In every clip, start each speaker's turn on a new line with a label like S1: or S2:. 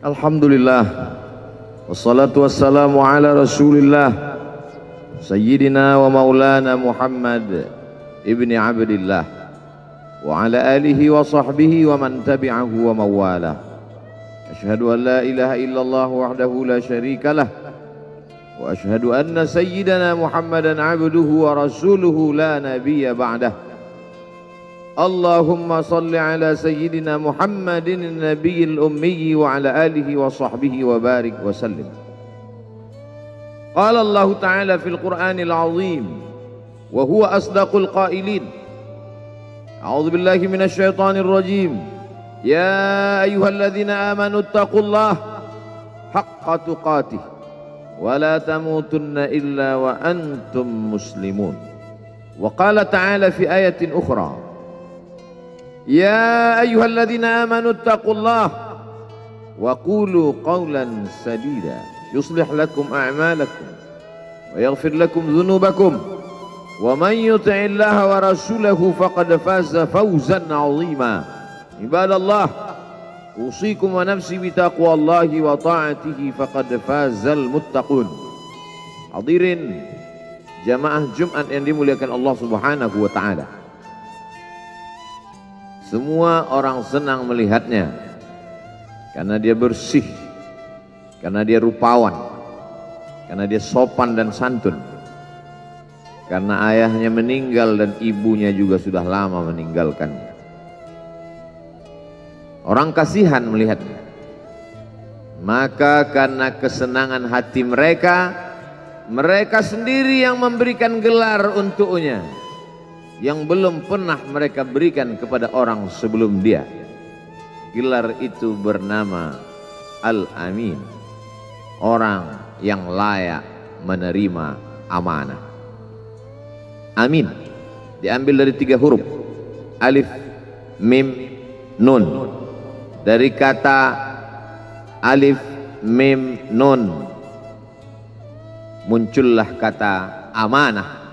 S1: Alhamdulillah, wassalatu wassalamu ala rasulillah Sayyidina wa maulana Muhammad ibni Abdillah wa ala alihi wa sahbihi wa man tabi'ahu wa mawala. Ashhadu an la ilaha illallah wahdahu la syarika lah wa ashhadu anna sayyidana Muhammadan abduhu wa rasuluhu la nabiyya ba'dah. Allahumma salli ala sayyidina Muhammadin nabiyil ummi wa ala alihi wa sahbihi wa barik wa sallim. Qala Allah Ta'ala fil Qur'anil azim wa huwa asdaqul qailin. A'udzu billahi minasy syaithanir rajim. Ya ayyuhalladzina amanu taqullaha haqqa tuqatih wa la tamutunna illa wa antum muslimun. Wa qala ta'ala fi ayatin ukhra. Ya ayyuhalladzina amanu taqullaha wa qulu qawlan sadida yuslih lakum a'malakum wa yaghfir lakum dhunubakum wa man yuti'illaha wa rasulahu faqad faza fawzan 'azima. Ibadallah, usikum wa nafsi bi taqwallahi wa ta'atihi faqad fazal muttaqun. Hadirin jamaah Jumat yang dimuliakan Allah Subhanahu wa taala. Semua orang senang melihatnya karena dia bersih, karena dia rupawan, karena dia sopan dan santun, karena ayahnya meninggal dan ibunya juga sudah lama meninggalkannya. Orang kasihan melihatnya, maka karena kesenangan hati mereka, mereka sendiri yang memberikan gelar untuknya yang belum pernah mereka berikan kepada orang sebelum dia. Gelar itu bernama Al-Amin, orang yang layak menerima amanah. Amin diambil dari 3 huruf, alif, mim, nun. Dari kata alif, mim, nun muncullah kata amanah.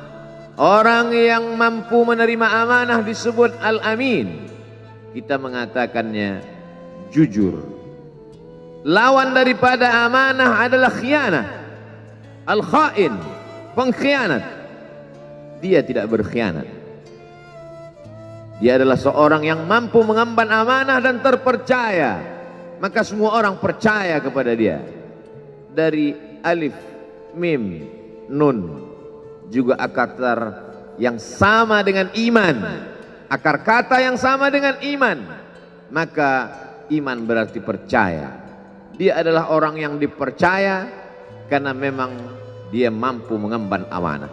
S1: Orang yang mampu menerima amanah disebut Al-Amin. Kita mengatakannya jujur. Lawan daripada amanah adalah khianah. Al-Khain, pengkhianat. Dia tidak berkhianat. Dia adalah seorang yang mampu mengemban amanah dan terpercaya. Maka semua orang percaya kepada dia. Dari alif, mim, nun, juga akar yang sama dengan iman, akar kata yang sama dengan iman, maka iman berarti percaya. Dia adalah orang yang dipercaya karena memang dia mampu mengemban amanah.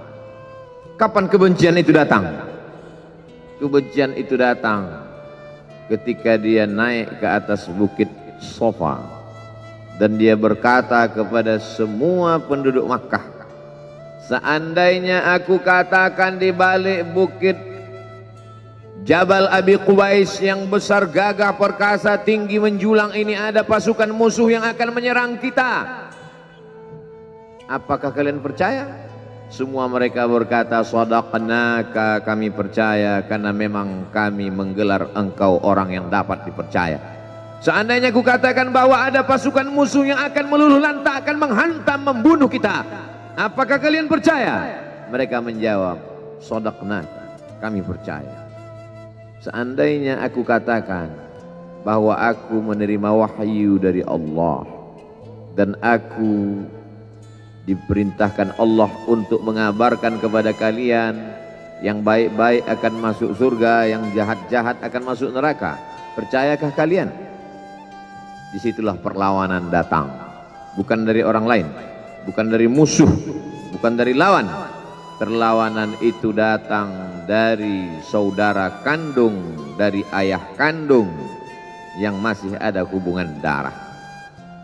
S1: Kapan kebencian itu datang? Kebencian itu datang ketika dia naik ke atas bukit Safa dan dia berkata kepada semua penduduk Makkah, seandainya aku katakan di balik bukit Jabal Abi Qubais yang besar, gagah, perkasa, tinggi, menjulang ini ada pasukan musuh yang akan menyerang kita, apakah kalian percaya? Semua mereka berkata, shadaqnaka, kami percaya karena memang kami menggelar engkau orang yang dapat dipercaya. Seandainya aku katakan bahwa ada pasukan musuh yang akan meluluh lantakkan, menghantam, membunuh kita, apakah kalian percaya? Mereka menjawab, shadaqnaka, kami percaya. Seandainya aku katakan bahwa aku menerima wahyu dari Allah dan aku diperintahkan Allah untuk mengabarkan kepada kalian yang baik-baik akan masuk surga, yang jahat-jahat akan masuk neraka, percayakah kalian? Disitulah perlawanan datang, bukan dari orang lain, bukan dari musuh, bukan dari lawan. Perlawanan itu datang dari saudara kandung, dari ayah kandung yang masih ada hubungan darah.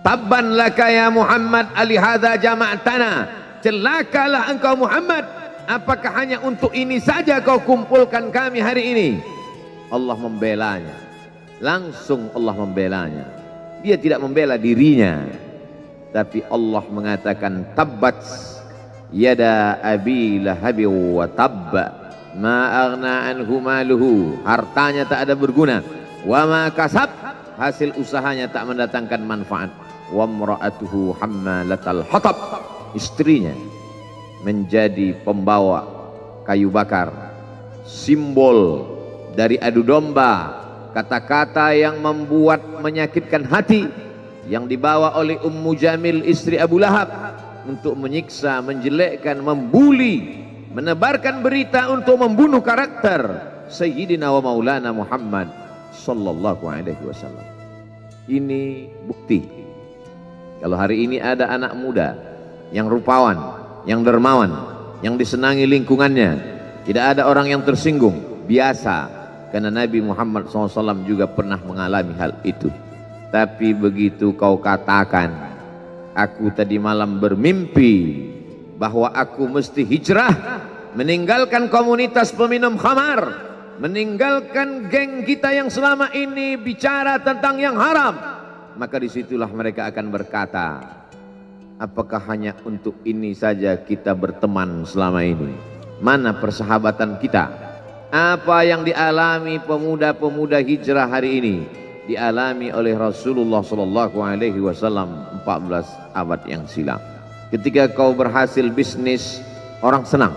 S1: Tabban laka ya Muhammad alihadza jama'tana, celakalah engkau Muhammad, apakah hanya untuk ini saja kau kumpulkan kami hari ini? Allah membelanya, langsung Allah membelanya. Dia tidak membela dirinya, tapi Allah mengatakan tabbat yada abi lahabi wa tabba ma aghna anhu maluhu, hartanya tak ada berguna, wa ma kasab, hasil usahanya tak mendatangkan manfaat. wa imra'atuhu hammalatal hatab, istrinya menjadi pembawa kayu bakar, simbol dari adu domba, kata-kata yang membuat menyakitkan hati yang dibawa oleh Ummu Jamil istri Abu Lahab untuk menyiksa, menjelekkan, membuli, menebarkan berita untuk membunuh karakter Sayyidina wa Maulana Muhammad sallallahu alaihi wasallam. Ini bukti kalau hari ini ada anak muda yang rupawan, yang dermawan, yang disenangi lingkungannya, tidak ada orang yang tersinggung, biasa, karena Nabi Muhammad SAW juga pernah mengalami hal itu. Tapi begitu kau katakan, aku tadi malam bermimpi bahwa aku mesti hijrah, meninggalkan komunitas peminum khamar, meninggalkan geng kita yang selama ini bicara tentang yang haram, maka disitulah mereka akan berkata, apakah hanya untuk ini saja kita berteman selama ini? Mana persahabatan kita? Apa yang dialami pemuda-pemuda hijrah hari ini dialami oleh Rasulullah sallallahu alaihi wasallam 14 abad yang silam. Ketika kau berhasil bisnis, orang senang.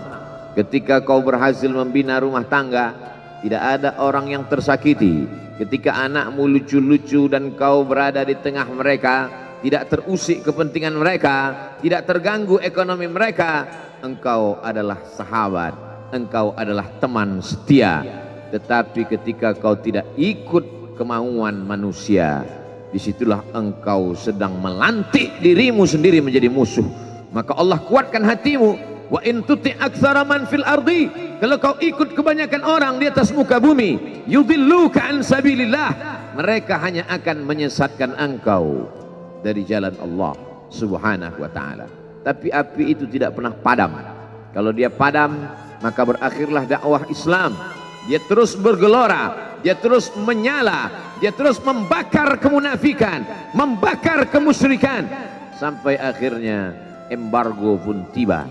S1: Ketika kau berhasil membina rumah tangga, tidak ada orang yang tersakiti. Ketika anakmu lucu-lucu dan kau berada di tengah mereka, tidak terusik kepentingan mereka, tidak terganggu ekonomi mereka, engkau adalah sahabat, engkau adalah teman setia. Tetapi ketika kau tidak ikut kemauan manusia, disitulah engkau sedang melantik dirimu sendiri menjadi musuh. Maka Allah kuatkan hatimu. Wa in tuti' aktsara man fil ardi, kalau kau ikut kebanyakan orang di atas muka bumi, yudilluka an sabilillah, mereka hanya akan menyesatkan engkau dari jalan Allah subhanahu wa ta'ala. Tapi api itu tidak pernah padam. Kalau dia padam, maka berakhirlah dakwah Islam. Dia terus bergelora, dia terus menyala, dia terus membakar kemunafikan, membakar kemusyrikan, sampai akhirnya embargo pun tiba.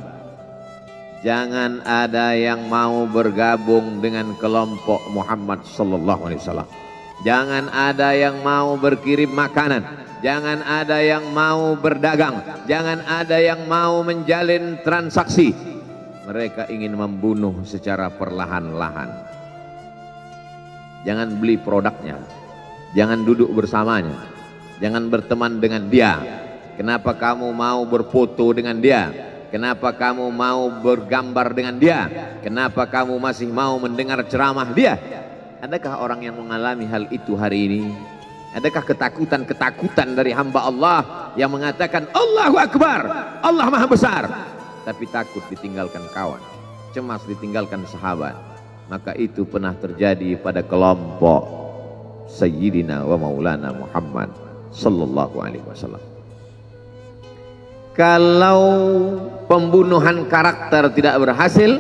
S1: Jangan ada yang mau bergabung dengan kelompok Muhammad sallallahu alaihi wasallam. Jangan ada yang mau berkirim makanan, jangan ada yang mau berdagang, jangan ada yang mau menjalin transaksi. Mereka ingin membunuh secara perlahan-lahan. Jangan beli produknya, jangan duduk bersamanya, jangan berteman dengan dia. Kenapa kamu mau berfoto dengan dia? Kenapa kamu mau bergambar dengan dia? Kenapa kamu masih mau mendengar ceramah dia? Adakah orang yang mengalami hal itu hari ini? Adakah ketakutan-ketakutan dari hamba Allah yang mengatakan Allahu Akbar, Allah Maha Besar, tapi takut ditinggalkan kawan, cemas ditinggalkan sahabat? Maka itu pernah terjadi pada kelompok Sayyidina wa Maulana Muhammad sallallahu alaihi wasallam. Kalau pembunuhan karakter tidak berhasil,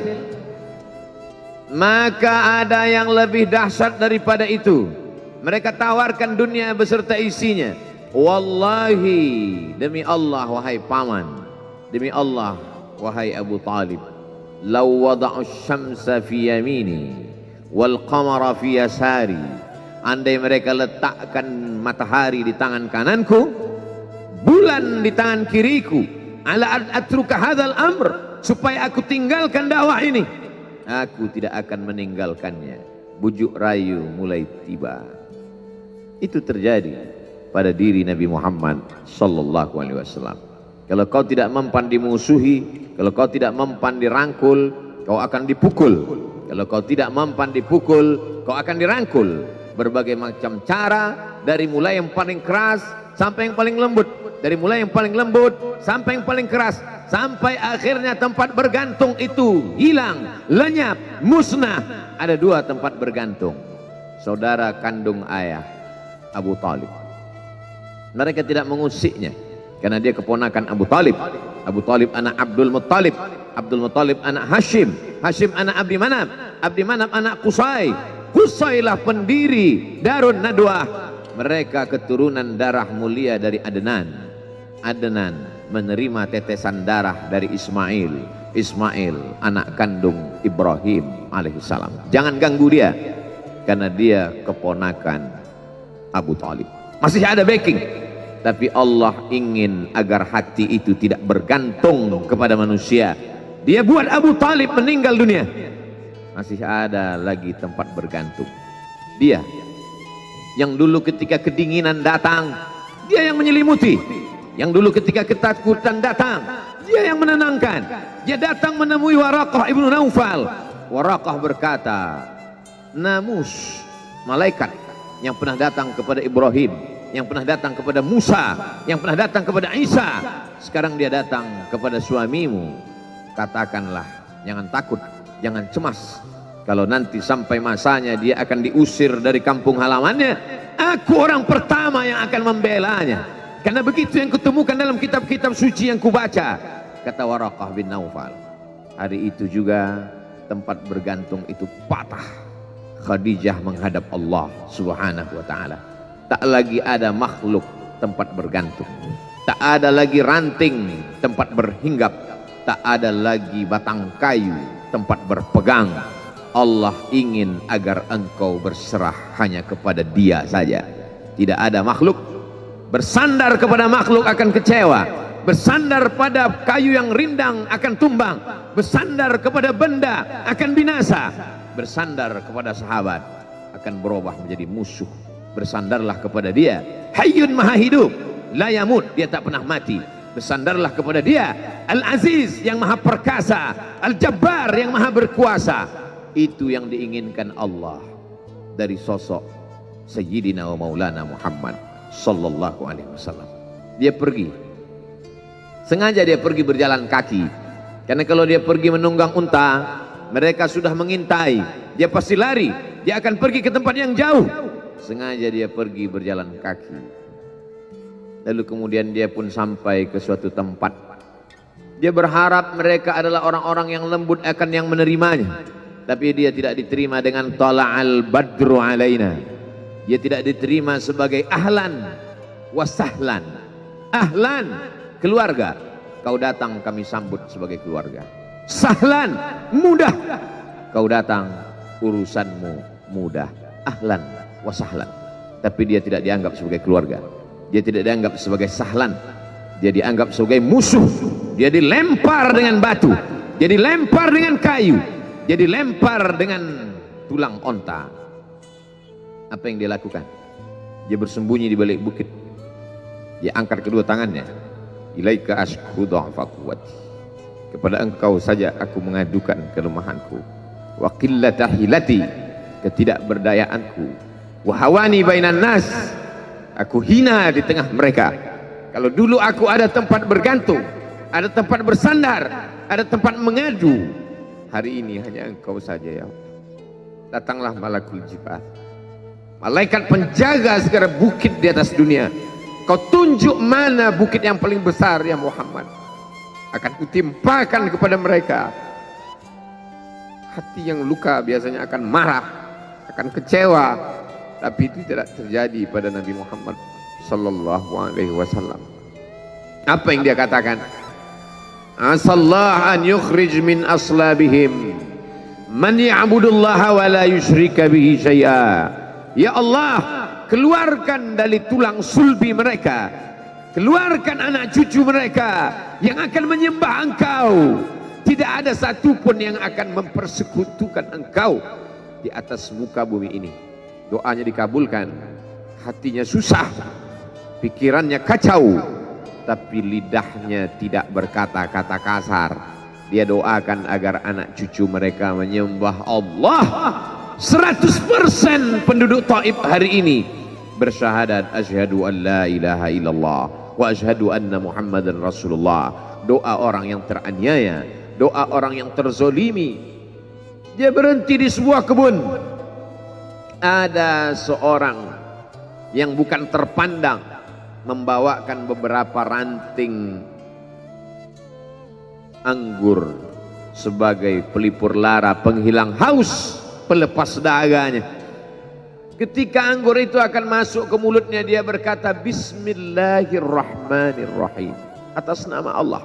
S1: maka ada yang lebih dahsyat daripada itu. Mereka tawarkan dunia beserta isinya. Wallahi, demi Allah wahai paman, demi Allah wahai Abu Talib, law wada'u syamsa fi yamini wal qamara fi yasari, andai mereka letakkan matahari di tangan kananku, bulan di tangan kiriku, ala an atruka hadzal amr, supaya aku tinggalkan dakwah ini, aku tidak akan meninggalkannya. Bujuk rayu mulai tiba. Itu terjadi pada diri Nabi Muhammad sallallahu alaihi wasallam. Kalau kau tidak mempan dimusuhi, kalau kau tidak mempan dirangkul, kau akan dipukul. Kalau kau tidak mempan dipukul, kau akan dirangkul. Berbagai macam cara, dari mulai yang paling keras sampai yang paling lembut, dari mulai yang paling lembut sampai yang paling keras, sampai akhirnya tempat bergantung itu hilang, lenyap, musnah. Ada dua tempat bergantung, saudara kandung ayah Abu Talib. Mereka tidak mengusiknya karena dia keponakan Abu Talib. Abu Talib anak Abdul Muttalib, Abdul Muttalib anak Hashim, Hashim anak Abdi Manaf, Abdi Manaf anak Qusay, Qusaylah pendiri Darun Nadwah. Mereka keturunan darah mulia dari Adnan. Adnan menerima tetesan darah dari Ismail. Ismail anak kandung Ibrahim alaihissalam. Jangan ganggu dia, karena dia keponakan Abu Talib. Masih ada backing. tapi Allah ingin agar hati itu tidak bergantung kepada manusia. Dia buat Abu Talib meninggal dunia, masih ada lagi tempat bergantung. Dia yang dulu ketika kedinginan datang, dia yang menyelimuti. Yang dulu ketika ketakutan datang, dia yang menenangkan. Dia datang menemui Waraqah ibnu Naufal. Waraqah berkata, Namus, malaikat yang pernah datang kepada Ibrahim, yang pernah datang kepada Musa, yang pernah datang kepada Isa, sekarang dia datang kepada suamimu. Katakanlah, jangan takut, jangan cemas. Kalau nanti sampai masanya dia akan diusir dari kampung halamannya, aku orang pertama yang akan membelanya. Karena begitu yang kutemukan dalam kitab-kitab suci yang kubaca, kata Waraqah bin Naufal. Hari itu juga tempat bergantung itu patah. Khadijah menghadap Allah subhanahu wa ta'ala. Tak lagi ada makhluk tempat bergantung, tak ada lagi ranting tempat berhinggap, tak ada lagi batang kayu tempat berpegang. Allah ingin agar engkau berserah hanya kepada Dia saja. Tidak ada makhluk. Bersandar kepada makhluk akan kecewa, bersandar pada kayu yang rindang akan tumbang, bersandar kepada benda akan binasa, bersandar kepada sahabat akan berubah menjadi musuh. Bersandarlah kepada Dia, Hayyun Maha Hidup, la yamut, Dia tak pernah mati. Bersandarlah kepada Dia, Al-Aziz yang Maha Perkasa, Al-Jabbar yang Maha Berkuasa. Itu yang diinginkan Allah dari sosok Sayyidina wa Maulana Muhammad sallallahu alaihi wasallam. Dia pergi, sengaja dia pergi berjalan kaki, karena kalau dia pergi menunggang unta, mereka sudah mengintai, dia pasti lari, dia akan pergi ke tempat yang jauh. Sengaja dia pergi berjalan kaki. Lalu kemudian dia pun sampai ke suatu tempat. Dia berharap mereka adalah orang-orang yang lembut akan yang menerimanya, tapi dia tidak diterima dengan tala'al badru alaina. Dia tidak diterima sebagai ahlan wasahlan. Ahlan, keluarga, kau datang kami sambut sebagai keluarga. Sahlan, mudah, kau datang urusanmu mudah. Ahlan wasahlan. Tapi dia tidak dianggap sebagai keluarga, dia tidak dianggap sebagai sahlan, dia dianggap sebagai musuh. Dia dilempar dengan batu, dia dilempar dengan kayu, dia dilempar dengan tulang onta. Apa yang dia lakukan? Dia bersembunyi di balik bukit. Dia angkat kedua tangannya. Ilaika ashku dha'fa quwwati. Kepada engkau saja aku mengadukan kelemahanku. Wa qillata hilati, ketidakberdayaanku. Wa hawani bainan nas, aku hina di tengah mereka. Kalau dulu aku ada tempat bergantung, ada tempat bersandar, ada tempat mengadu, hari ini hanya engkau saja ya Allah. Datanglah malakul jibal, malaikat penjaga segala bukit di atas dunia. Kau tunjuk mana bukit yang paling besar ya Muhammad, akan kutimpakan kepada mereka. Hati yang luka biasanya akan marah, akan kecewa, tapi itu tidak terjadi pada Nabi Muhammad sallallahu alaihi wasallam. Apa yang dia katakan? Asallah an yukhrij min aslabihim man ya'budullaha wa la yusyrika bihi syai'a. Ya Allah, keluarkan dari tulang sulbi mereka, keluarkan anak cucu mereka yang akan menyembah Engkau. Tidak ada satupun yang akan mempersekutukan Engkau di atas muka bumi ini. Doanya dikabulkan, hatinya susah, pikirannya kacau, tapi lidahnya tidak berkata-kata kasar. Dia doakan agar anak cucu mereka menyembah Allah. 100% penduduk Taif hari ini bersyahadat asyhadu an la ilaha illallah wa asyhadu anna Muhammadan Rasulullah. Doa orang yang teraniaya, doa orang yang terzolimi. Dia berhenti di sebuah kebun. Ada seorang yang bukan terpandang membawakan beberapa ranting anggur sebagai pelipur lara, penghilang haus, pelepas daganya. Ketika anggur itu akan masuk ke mulutnya, dia berkata Bismillahirrahmanirrahim, atas nama Allah.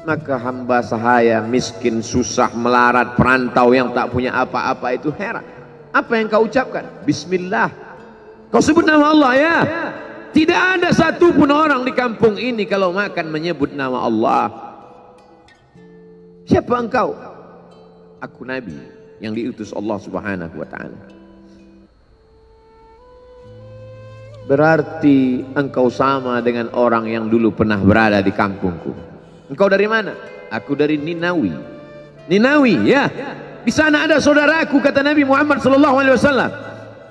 S1: Maka hamba sahaya miskin, susah, melarat, perantau yang tak punya apa-apa itu heran. Apa yang kau ucapkan? Bismillah. Kau sebut nama Allah ya. Tidak ada satupun orang di kampung ini kalau makan menyebut nama Allah. Siapa engkau? Aku Nabi yang diutus Allah Subhanahu wa ta'ala. Berarti engkau sama dengan orang yang dulu pernah berada di kampungku. Engkau dari mana? Aku dari Ninawi. Ninawi ya. Di sana ada saudaraku, kata Nabi Muhammad SAW.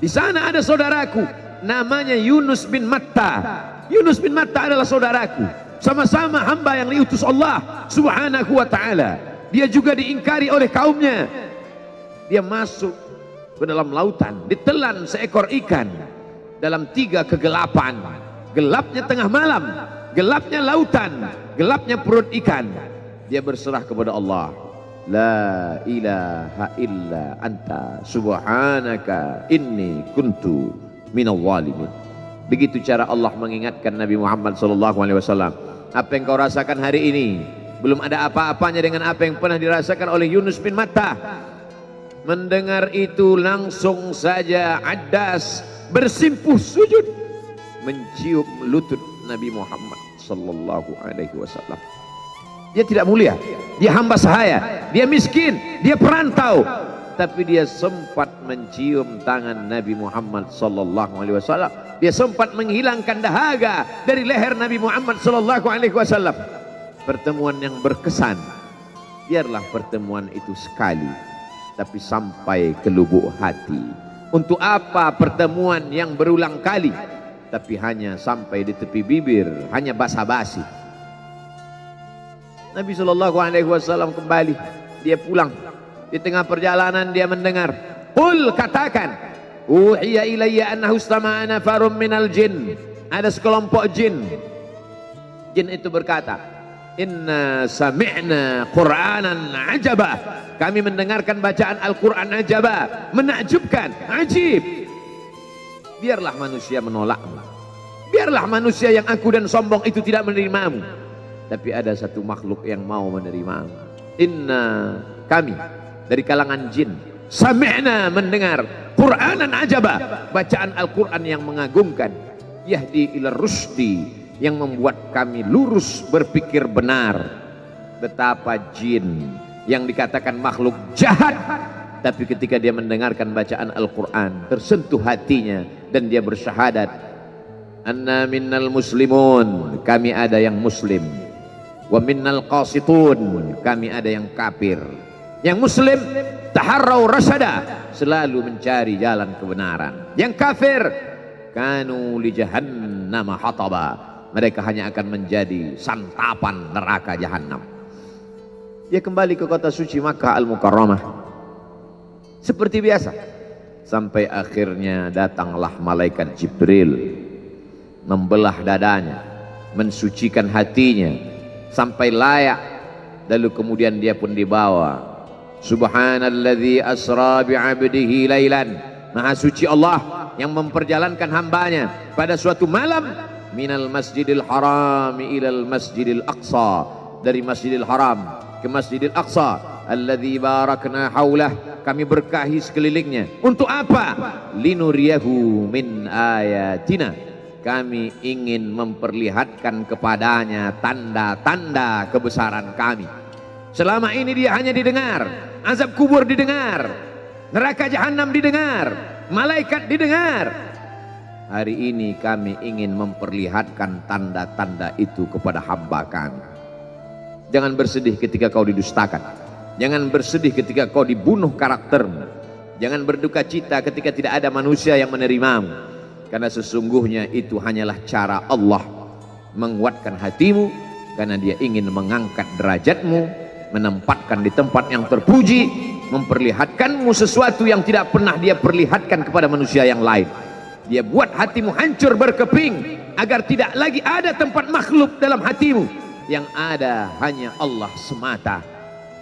S1: Di sana ada saudaraku, namanya Yunus bin Matta. Yunus bin Matta adalah saudaraku. Sama-sama hamba yang diutus Allah Subhanahu wa ta'ala. Dia juga diingkari oleh kaumnya. Dia masuk ke dalam lautan, ditelan seekor ikan dalam 3 kegelapan. Gelapnya tengah malam, gelapnya lautan, gelapnya perut ikan. Dia berserah kepada Allah. La ilaha illa anta subhanaka inni kuntu minal zalimin. Begitu cara Allah mengingatkan Nabi Muhammad SAW. Apa yang kau rasakan hari ini belum ada apa-apanya dengan apa yang pernah dirasakan oleh Yunus bin Matta. Mendengar itu langsung saja Addas bersimpuh sujud mencium lutut Nabi Muhammad SAW. Dia tidak mulia, dia hamba sahaya, dia miskin, dia perantau, tapi dia sempat mencium tangan Nabi Muhammad SAW. Dia sempat menghilangkan dahaga dari leher Nabi Muhammad SAW. Pertemuan yang berkesan. Biarlah pertemuan itu sekali, tapi sampai ke lubuk hati. Untuk apa pertemuan yang berulang kali, tapi hanya sampai di tepi bibir, hanya basa-basi. Nabi SAW kembali, dia pulang. Di tengah perjalanan dia mendengar, qul, katakan, uhiya ilayya annahu istama'a nafarum minal jin. Ada sekelompok jin. Jin itu berkata, inna sami'na qur'anan ajaba. Kami mendengarkan bacaan Al-Quran ajaba, menakjubkan, ajib. Biarlah manusia menolakmu, biarlah manusia yang aku dan sombong itu tidak menerimamu, tapi ada satu makhluk yang mau menerimamu. Inna, kami dari kalangan jin, sami'na, mendengar, Qur'anan ajaba, bacaan Al-Quran yang mengagumkan, yahdi ila rusdi, yang membuat kami lurus berpikir benar. Betapa jin yang dikatakan makhluk jahat, tapi ketika dia mendengarkan bacaan Al-Quran tersentuh hatinya dan dia bersyahadat, anna minnal muslimun, kami ada yang muslim, wa minnal qasitun, kami ada yang kafir. Yang muslim taharrau rasyada, selalu mencari jalan kebenaran. Yang kafir kanu li jahannam hataba, mereka hanya akan menjadi santapan neraka jahanam. Dia kembali ke kota suci Makkah Al-Mukarramah seperti biasa, sampai akhirnya datanglah malaikat Jibril membelah dadanya, mensucikan hatinya sampai layak, lalu kemudian dia pun dibawa. Subhanalladzi asra bi'abdihi lailan, maha suci Allah yang memperjalankan hambanya pada suatu malam, minal masjidil haram ilal masjidil aqsa, dari masjidil haram ke Masjidil Aqsa, alladzi barakna haulah, kami berkahi sekelilingnya. Untuk apa? Linuriyahu min ayatina, kami ingin memperlihatkan kepadanya tanda-tanda kebesaran kami. Selama ini dia hanya didengar, azab kubur didengar, neraka jahanam didengar, malaikat didengar. Hari ini kami ingin memperlihatkan tanda-tanda itu kepada hamba kami. Jangan bersedih ketika kau didustakan, jangan bersedih ketika kau dibunuh karaktermu, jangan berduka cita ketika tidak ada manusia yang menerimamu, karena sesungguhnya itu hanyalah cara Allah menguatkan hatimu, karena dia ingin mengangkat derajatmu, menempatkan di tempat yang terpuji, memperlihatkanmu sesuatu yang tidak pernah dia perlihatkan kepada manusia yang lain. Dia buat hatimu hancur berkeping agar tidak lagi ada tempat makhluk dalam hatimu, yang ada hanya Allah semata.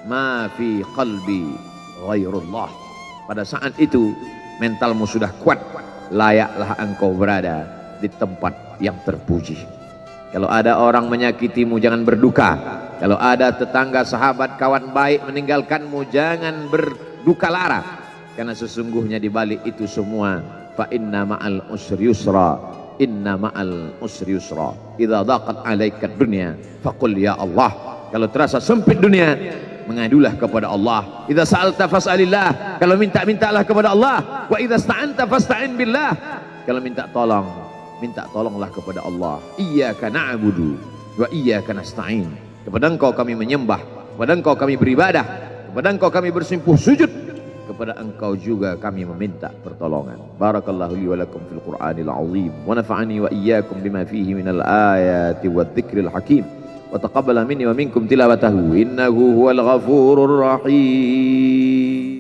S1: Ma fi qalbi ghairullah. Pada saat itu mentalmu sudah kuat, layaklah engkau berada di tempat yang terpuji. Kalau ada orang menyakitimu, jangan berduka. Kalau ada tetangga, sahabat, kawan baik meninggalkanmu, jangan berduka lara, karena sesungguhnya di balik itu semua fa inna ma'al usri yusra, inna ma'al usri yusra. Idza daqat 'alaika dunya faqul ya Allah. Kalau terasa sempit dunia, mengadulah kepada Allah. Idza sa'alta fas'alillah, kalau minta-mintalah kepada Allah. Wa idza sta'anta fasta'in billah, kalau minta tolong, minta tolonglah kepada Allah. Iyyaka na'budu wa iyyaka nasta'in. Kepada Engkau kami menyembah, kepada Engkau kami beribadah, kepada Engkau kami bersimpuh sujud, kepada Engkau juga kami meminta pertolongan. Barakallahu li wa lakum fil Qur'anil azim wa nafa'ani wa iyyakum bima fihi minal ayati wadh-dhikril hakim wa taqabbala minni wa minkum tilawatahu innahu huwal ghafurur rahim.